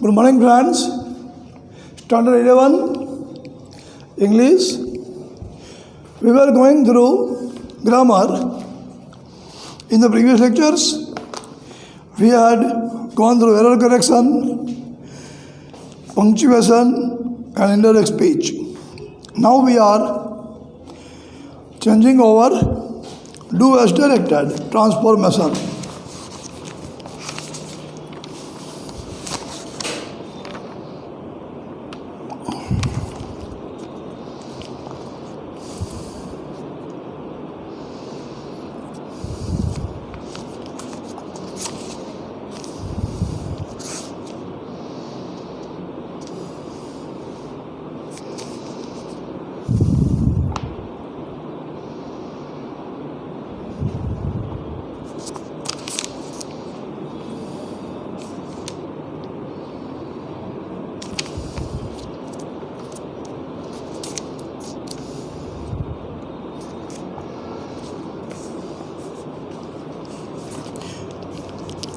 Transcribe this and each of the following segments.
Good morning, friends. Standard 11 English. We were going through grammar. In the previous lectures, we had gone through error correction, punctuation, and indirect speech. Now we are changing over do as directed transformation.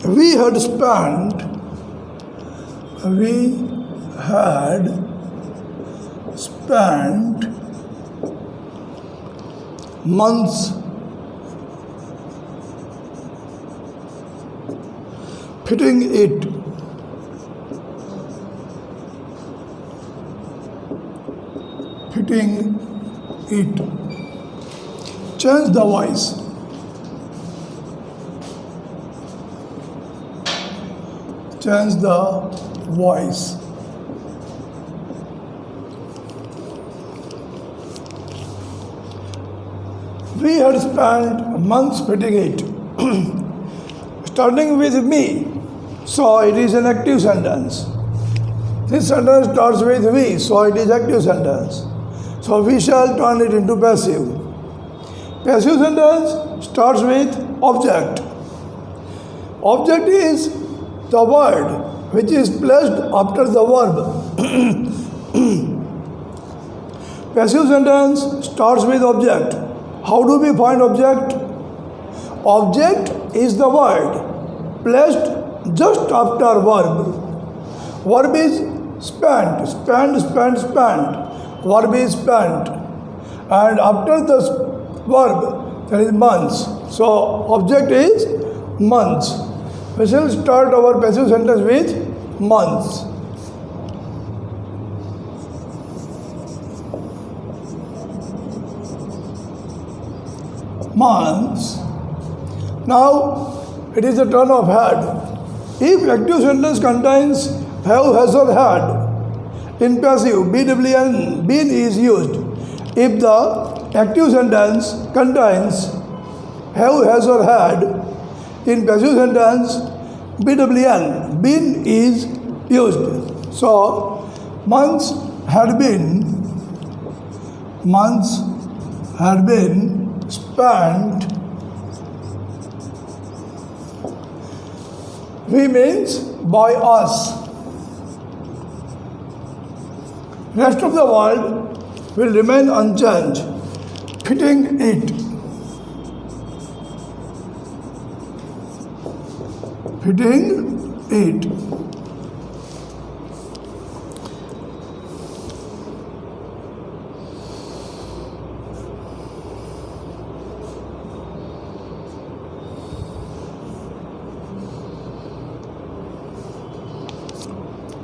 We had spent months fitting it. Change the voice. Change the voice. We had spent months fitting it. Starting with me, so it is an active sentence. This sentence starts with we, so it is active sentence. So we shall turn it into passive. Passive sentence starts with object. Object is the word which is placed after the verb. Passive sentence starts with object. How do we find object? Object is the word placed just after verb. Verb is spent. Verb is spent. And after the verb, there is months. So, object is months. We shall start our passive sentence with months. Months. Now it is the turn of had. If active sentence contains have, has, or had, in passive BWN been is used. If the active sentence contains have, has, or had, in passive sentence, BWN, been is used. So, months had been spent. We means by us. Rest of the world will remain unchanged, fitting it.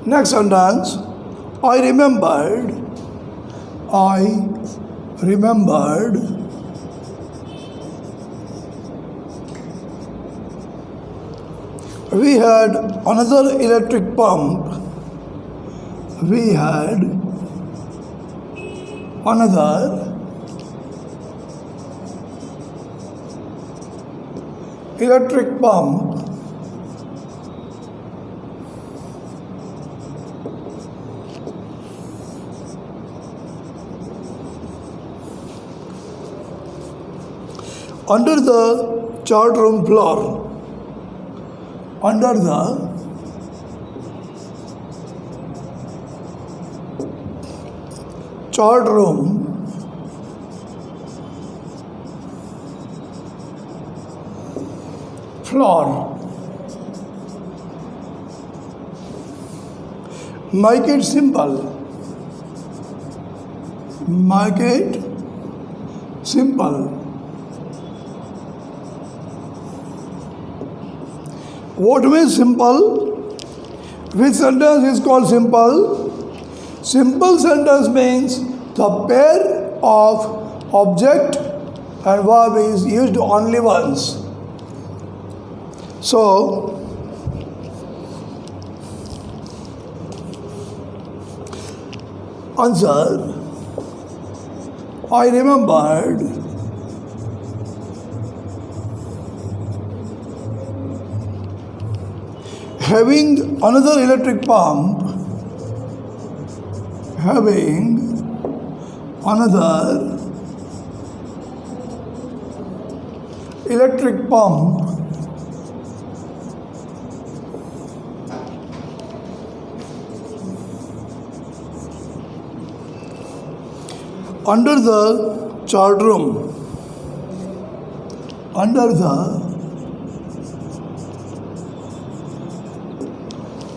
Next sentence, I remembered. We had another electric pump. We had another electric pump. Under the chart room floor. Under the chart room floor. Make it simple. Make it simple. What means simple? Which sentence is called simple? Simple sentence means the pair of object and verb is used only once. So, answer, I remembered having another electric pump, having another electric pump under the chart room. Under the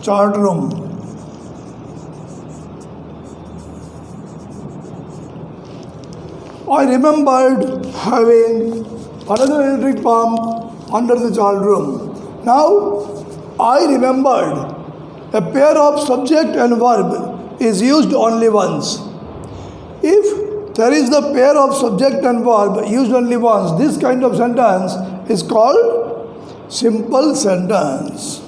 chart room. I remembered having another electric pump under the chart room. Now, I remembered, a pair of subject and verb is used only once. If there is the pair of subject and verb used only once, this kind of sentence is called simple sentence.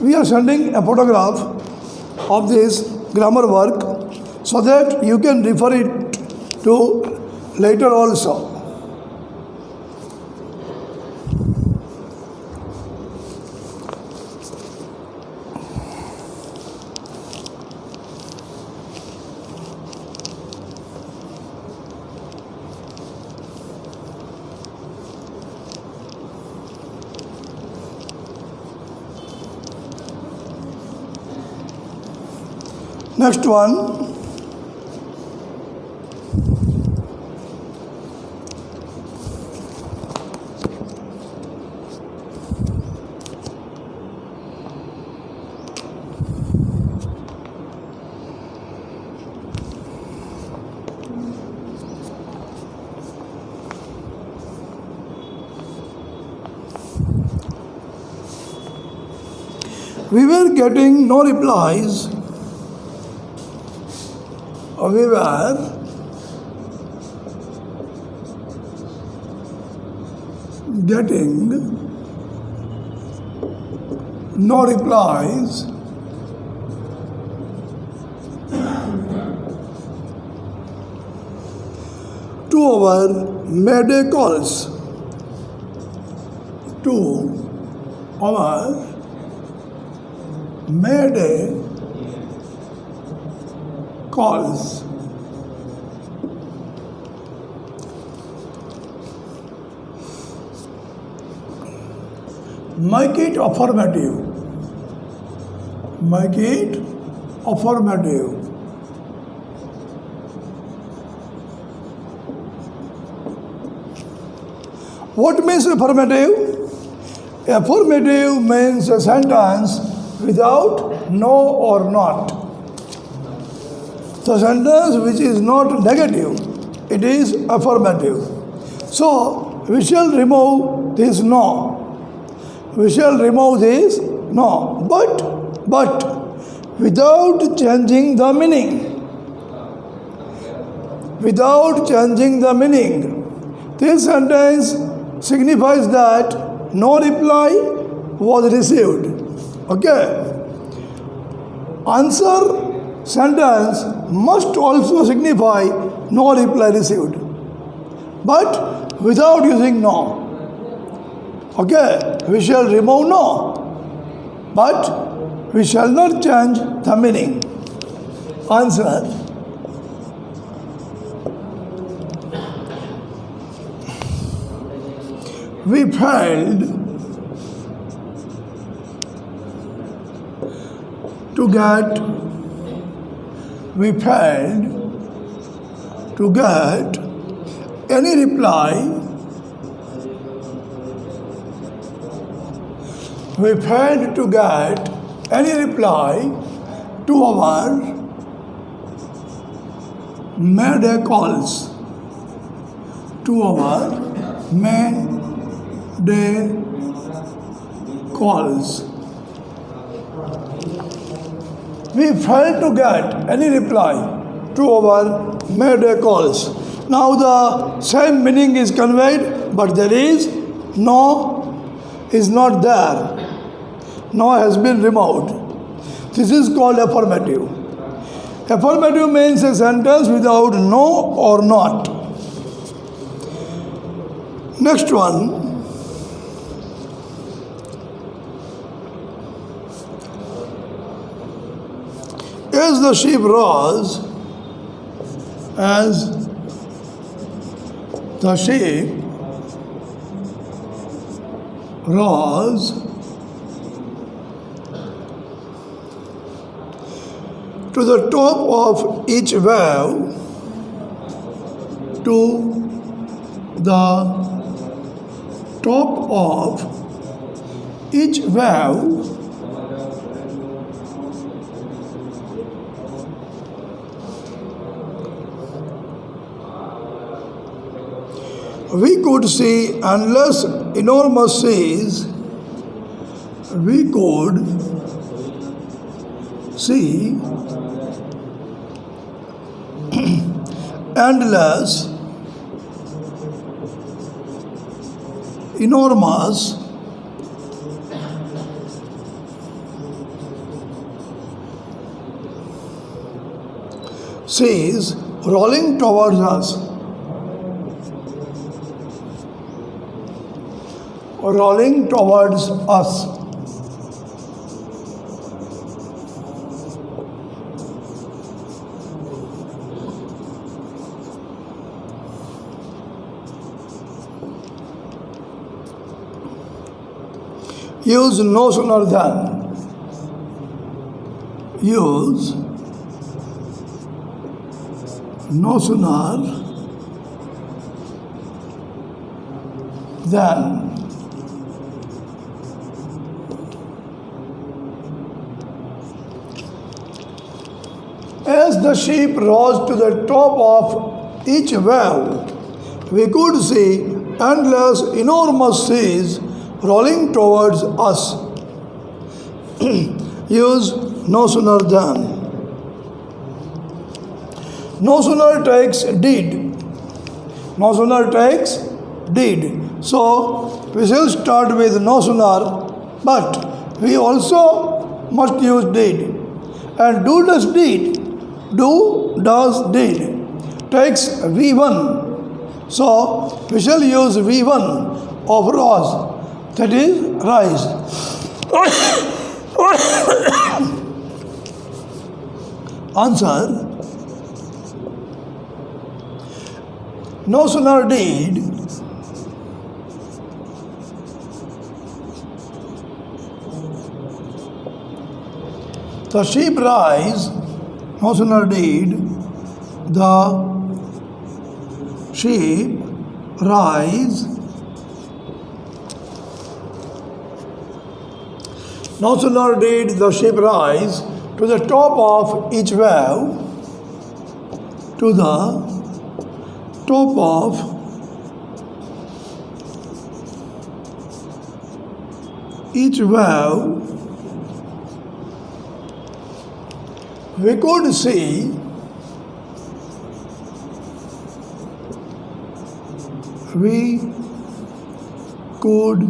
We are sending a photograph of this grammar work so that you can refer it to later also. Next one. We were getting no replies. We were getting no replies to our Mayday calls. To our Mayday calls. Make it affirmative. Make it affirmative. What means affirmative? Affirmative means a sentence without no or not. The sentence which is not negative, it is affirmative. So, we shall remove this no. We shall remove this no. But, without changing the meaning. Without changing the meaning. This sentence signifies that no reply was received. Okay. Answer sentence must also signify no reply received, but without using no. Okay, we shall remove no, but we shall not change the meaning. Answer. We failed to get any reply we failed to get any reply to our Mayday calls. To our Mayday calls. We failed to get any reply to our Mayday calls. Now the same meaning is conveyed, but there is not there. No has been removed. This is called affirmative. Affirmative means a sentence without no or not. Next one. As the sheep rose, to the top of each wave, we could see endless, enormous seas. We could see endless, enormous seas rolling towards us. Rolling towards us. Use no sooner than. Use no sooner than. As the sheep rose to the top of each wave, we could see endless, enormous seas rolling towards us. Use no sooner than. No sooner takes did. No sooner takes did. So we shall start with no sooner, but we also must use did. And do does did. Do does did takes V1. So we shall use V1 of rose, that is rise. Answer. No sooner did the sheep rise, no sooner did the sheep rise, no sooner did the sheep rise to the top of each wave, to the top of each wave, we could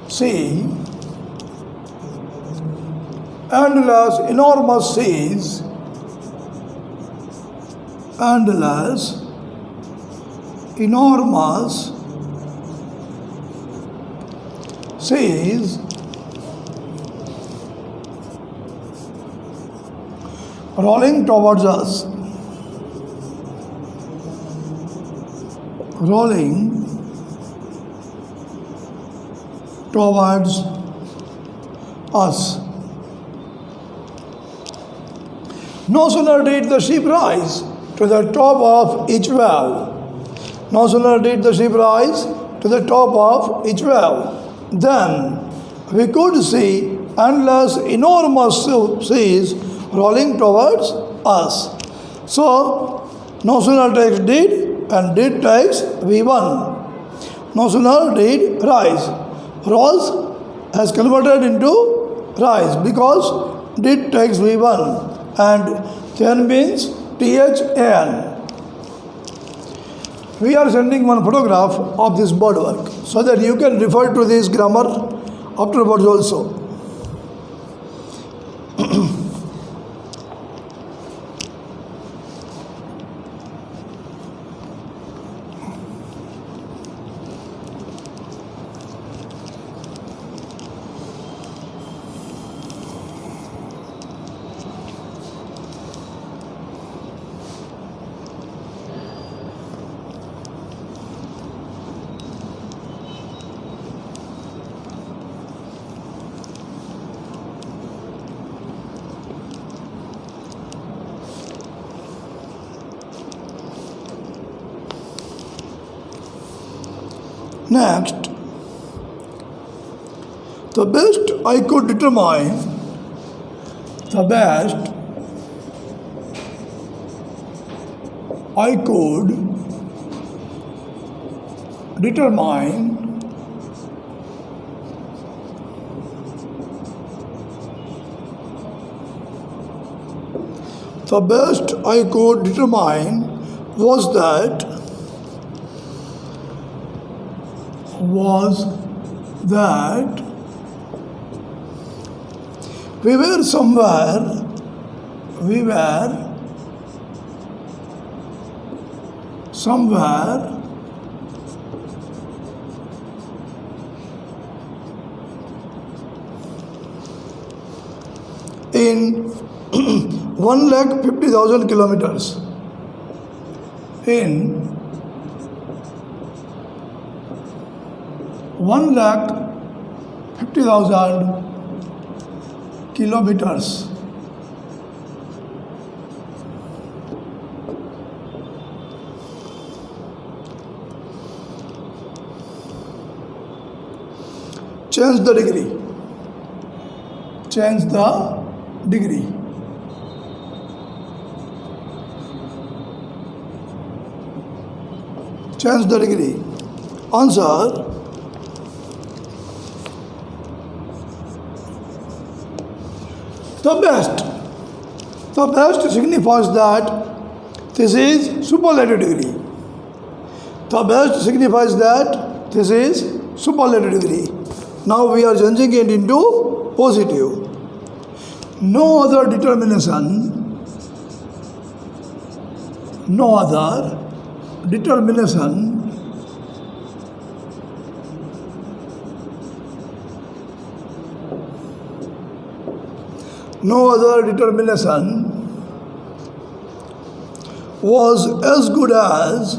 see endless, enormous seas, endless, enormous seas rolling towards us, rolling towards us. No sooner did the sheep rise to the top of each wave. No sooner did the sheep rise to the top of each wave, then we could see endless, enormous seas rolling towards us. So, no sooner takes did and did takes V1. No sooner did rise. Rose has converted into rise because did takes V1 and then means THAN. We are sending one photograph of this bird work so that you can refer to this grammar afterwards also. Next, the best I could determine, the best I could determine the best I could determine was that we were somewhere in 1,50,000 kilometers. In 1,50,000 kilometers. Change the degree. Change the degree. Change the degree. Answer. The best signifies that this is superlative degree. The best signifies that this is superlative degree. Now we are changing it into positive. No other determination was as good as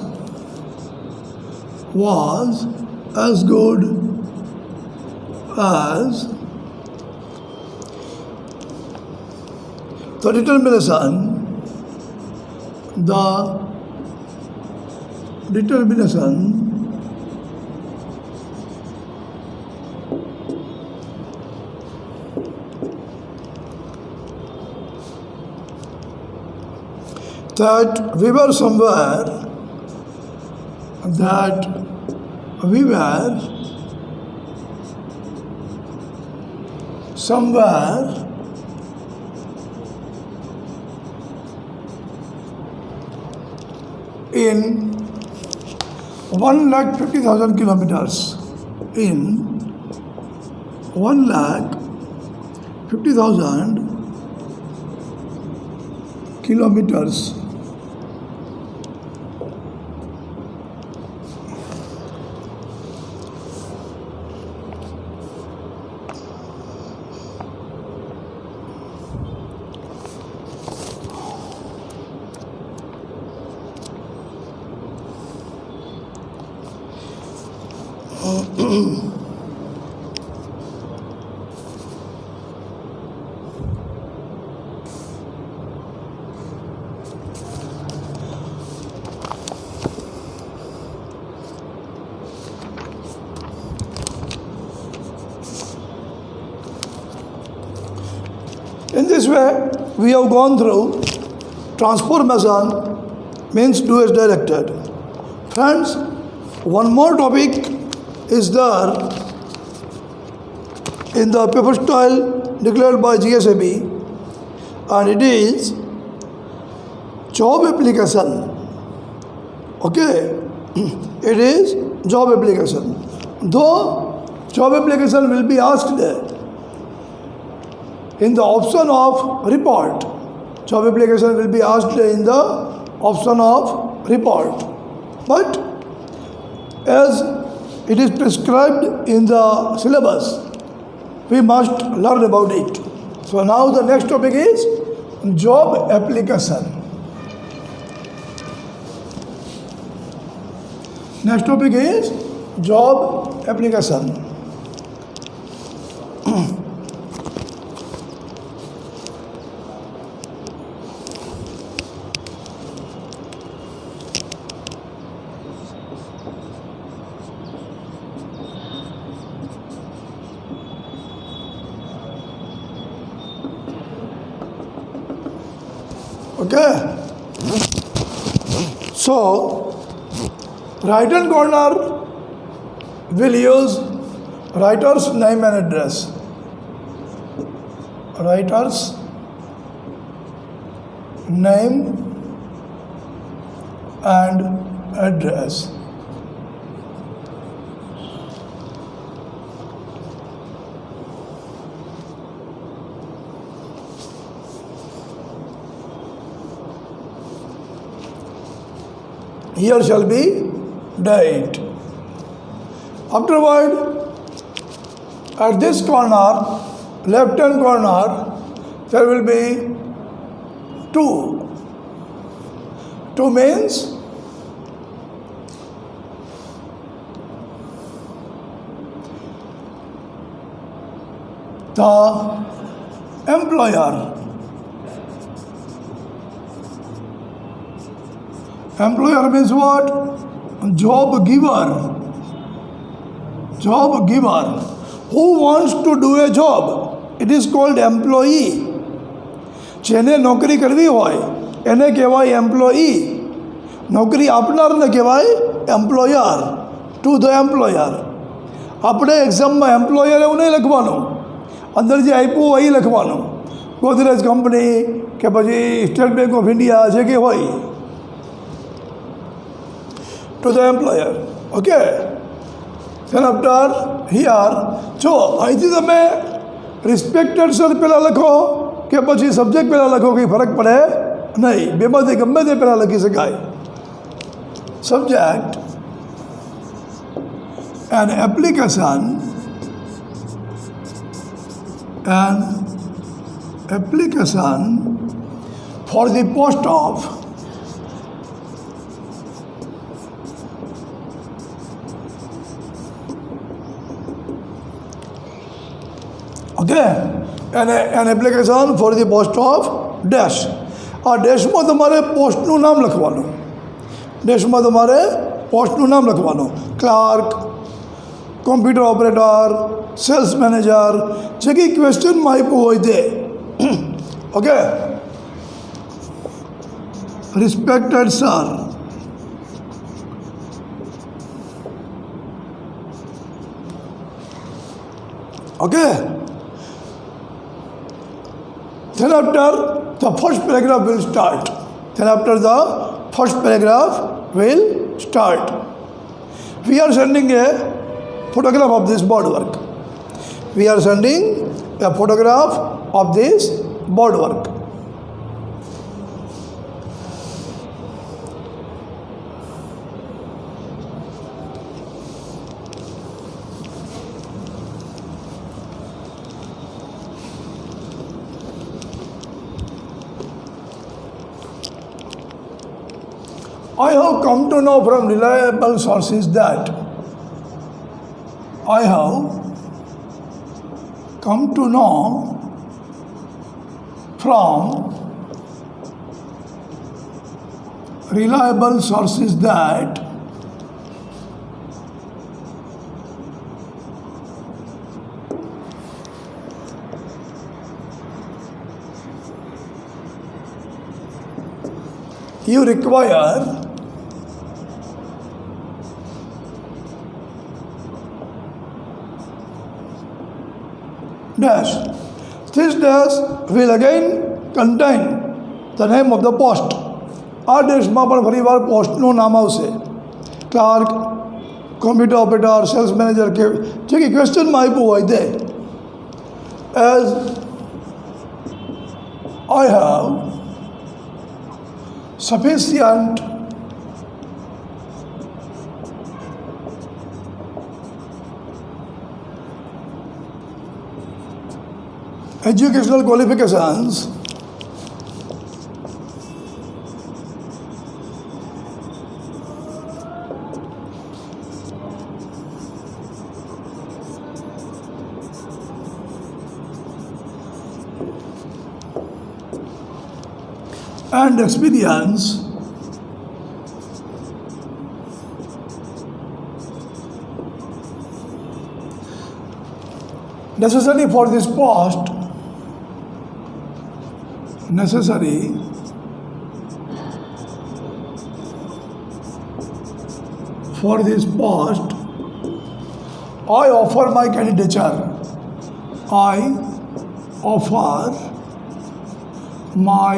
the determination that we were somewhere in 1,50,000 kilometers. In 1,50,000 kilometers. this way, we have gone through transformation means do as directed. Friends, one more topic is there in the paper style declared by GSAB, and it is job application. Okay, it is job application. Though job application will be asked in the option of report. Job application will be asked in the option of report. But as it is prescribed in the syllabus, we must learn about it. So now the next topic is job application. Next topic is job application. Okay. So, right hand corner will use writer's name and address. Writer's name and address. Here shall be date. Afterward, at this corner, left hand corner, there will be 2. 2 means the employer. Employer means what? Job giver. Job giver. Who wants to do a job? It is called employee. જેને નોકરી કરવી હોય એને કહેવાય employee. નોકરી આપનારને કહેવાય employer. To the employer. આપણે એક્ઝામમાં એમ્પ્લોયર એવું નહીં લખવાનું, અંદર જે આપ્યું હોય એ લખવાનું. ગોદરેજ કંપની કે પછી સ્ટેટ બેંક ઓફ ઇન્ડિયા જે કે હોય, to the employer. Okay. Then after here, જો અહીંથી તમે રિસ્પેક્ટેડ સર પહેલાં લખો કે પછી સબ્જેક્ટ પહેલાં લખો, કંઈ ફરક પડે નહીં. બેમાંથી ગમે તે પહેલાં લખી શકાય. Subject and application for the post of okay, an application for the post of dash. આ ડેશમાં તમારે પોસ્ટનું નામ લખવાનું. ડેશમાં તમારે પોસ્ટનું નામ લખવાનું. Clerk, computer operator, sales manager, જે કંઈ ક્વેશ્ચનમાં આપ્યું હોય તે. Okay. Respected sir, okay. Then after the first paragraph will start. Then after the first paragraph will start. We are sending a photograph of this board work. We are sending a photograph of this board work. I have come to know from reliable sources that I have come to know from reliable sources that you require dash. This dash will again contain the name of the post. આ ડેશમાં પણ ફરીવાર પોસ્ટનું નામ આવશે. Clerk, computer operator, sales manager કે જે કે ક્વેશ્ચનમાં આપ્યું હોય તે. As I have sufficient educational qualifications and experience necessary for this post I offer my candidature. I offer my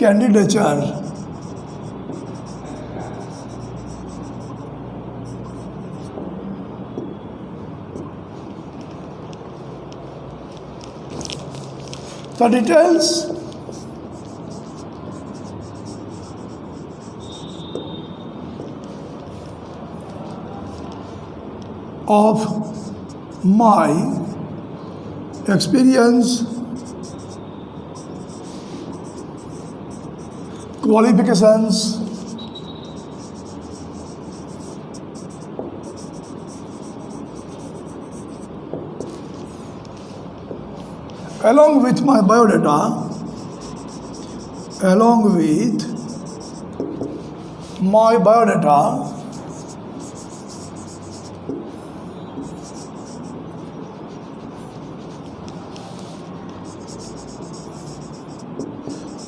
candidature. The details of my experience, qualifications, along with my biodata,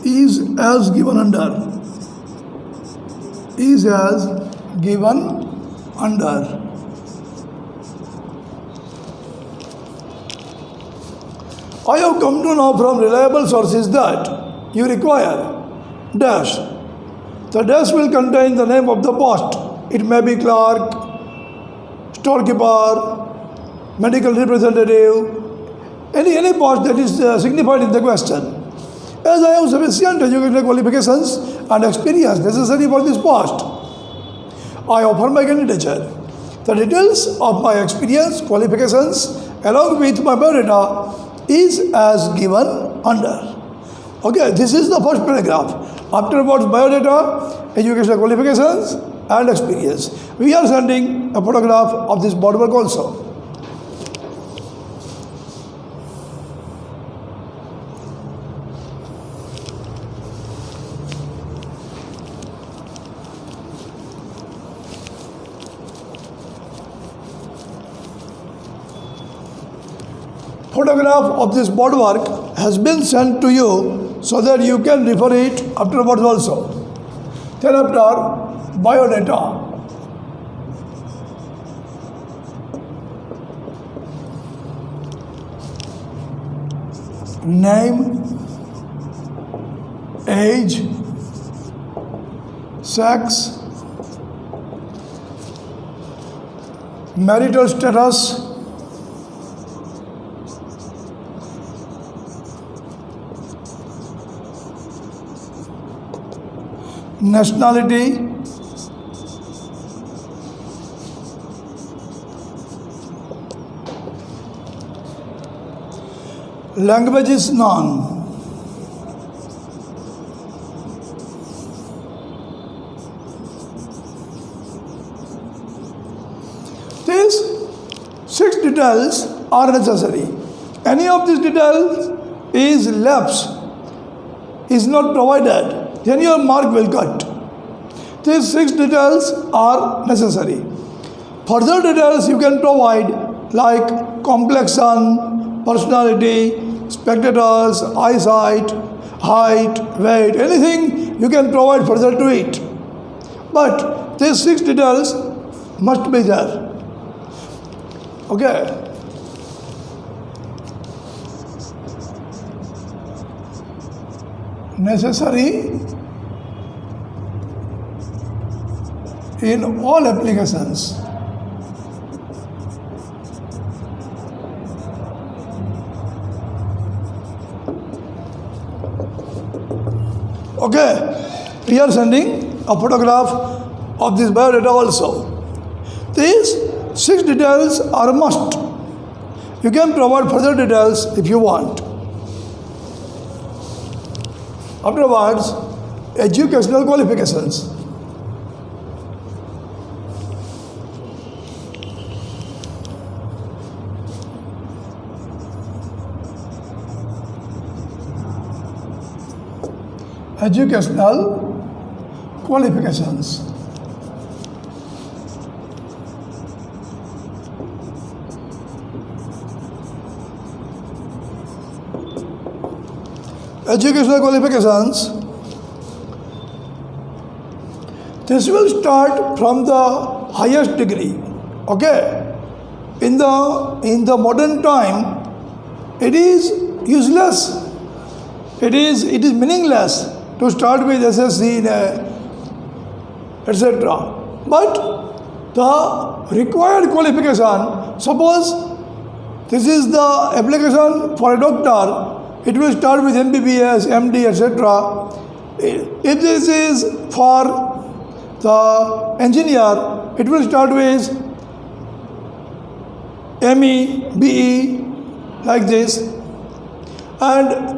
is as given under. I have come to know from reliable sources that you require dash. The dash will contain the name of the post. It may be clerk, storekeeper, medical representative, any post that is signified in the question. As I have sufficient educational qualifications and experience necessary for this post, I offer my candidature. The details of my experience, qualifications, along with my biodata is as given under. Okay, this is the first paragraph. Afterwards, biodata, educational qualifications and experience. We are sending a photograph of this board work also. Photograph of this board work has been sent to you so that you can refer it afterwards also. Then after biodata, name, age, sex, marital status, nationality, language is none. These 6 details are necessary. Any of these details is lapse, is not provided, then your mark will cut. These 6 details are necessary. Further details you can provide like complexion, personality, spectators, eyesight, height, weight, anything you can provide further to it. But these 6 details must be there. Okay. Necessary in all applications. Okay, we are sending a photograph of this biodata also. These 6 details are a must. You can provide further details if you want. Afterwards, educational qualifications. Educational qualifications. Educational qualifications. This will start from the highest degree. Okay. In the modern time, it is useless. It is meaningless to start with SSC, etc. But the required qualification, suppose this is the application for a doctor, it will start with MBBS, MD, etc. If this is for the engineer, it will start with ME, BE, like this. And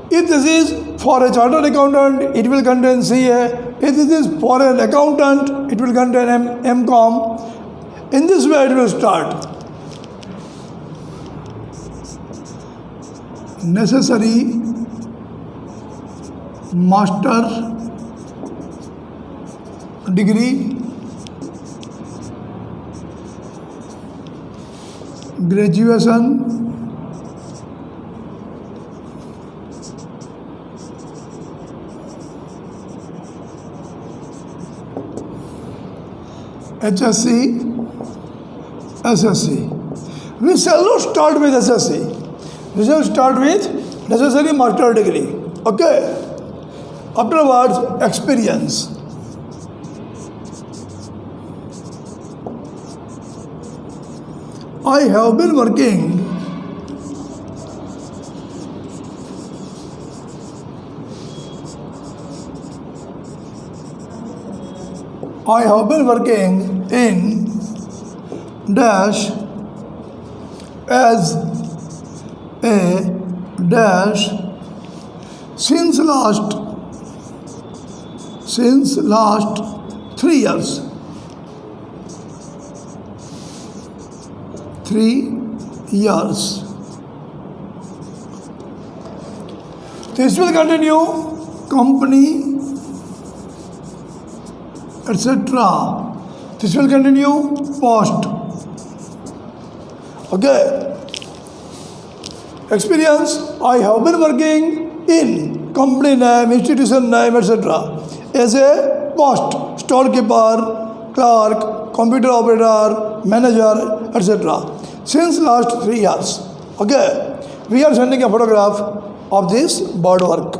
if this is for a chartered accountant, it will contain CA. If this is for an accountant, it will contain MCOM. In this way, it will start. Necessary master degree, graduation, HSC, SSC. We shall not start with SSC. We shall start with necessary master degree. Okay. Afterwards, experience. I have been working in dash as a dash since last 3 years. 3 years. This will continue company, etc. This will continue post. Okay. Experience, I have been working in company name, institution name, etc. as a post, storekeeper, clerk, computer operator, manager, etc. since last 3 years. Okay. We are sending a photograph of this board work.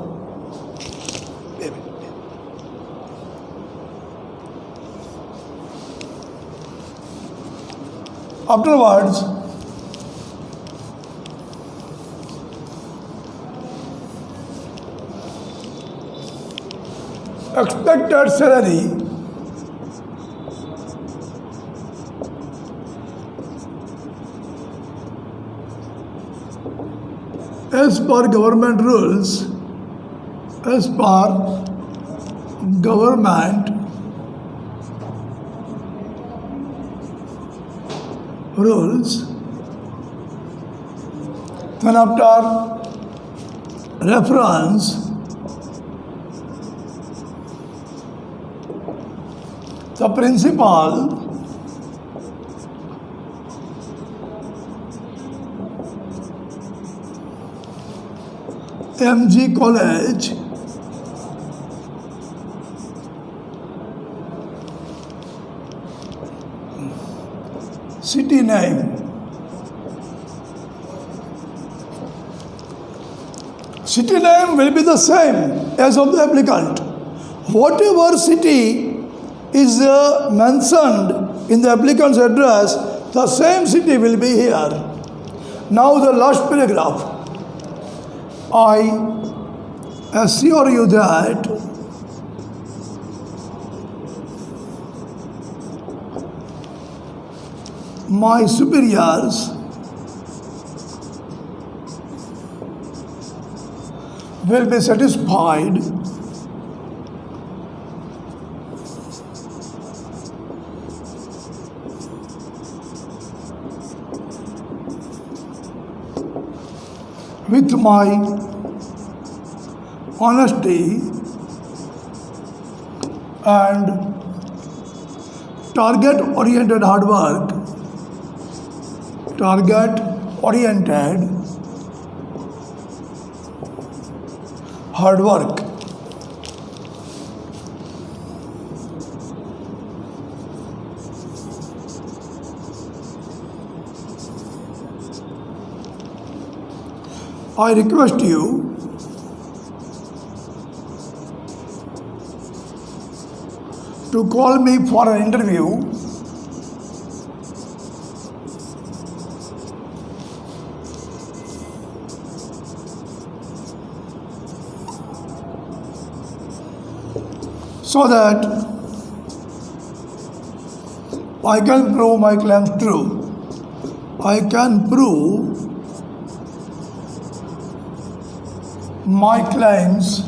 Afterwards, expected salary as per government rules, then after reference, the principal MG College city name. City name will be the same as of the applicant. Whatever city is mentioned in the applicant's address, the same city will be here. Now the last paragraph. I assure you that my superiors will be satisfied with my honesty and target-oriented hard work. Target-oriented hard work. I request you to call me for an interview so that I can prove my claims true. I can prove my claims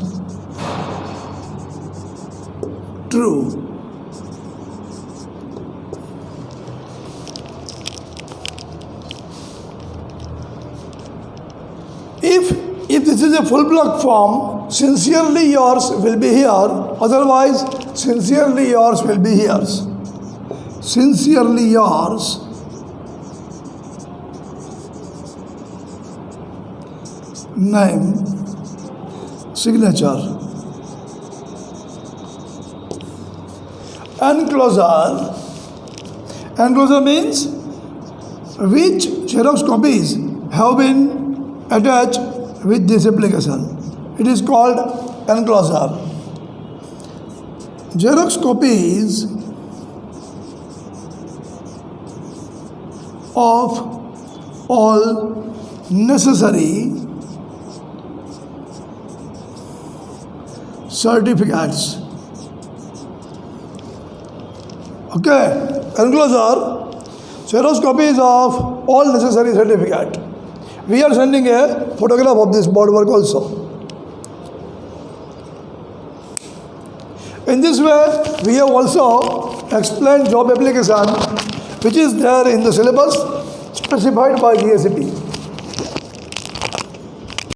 true. If this is a full block form, sincerely yours will be here, otherwise sincerely yours will be here. Sincerely yours name, signature. Enclosure. Enclosure means which Xerox copies have been attached with this application. It is called enclosure. Xerox copies of all necessary certificates. Okay, enclosure, Xerox copies of all necessary certificate. We are sending a photograph of this board work also. In this way, we have also explained job application which is there in the syllabus specified by GSEP.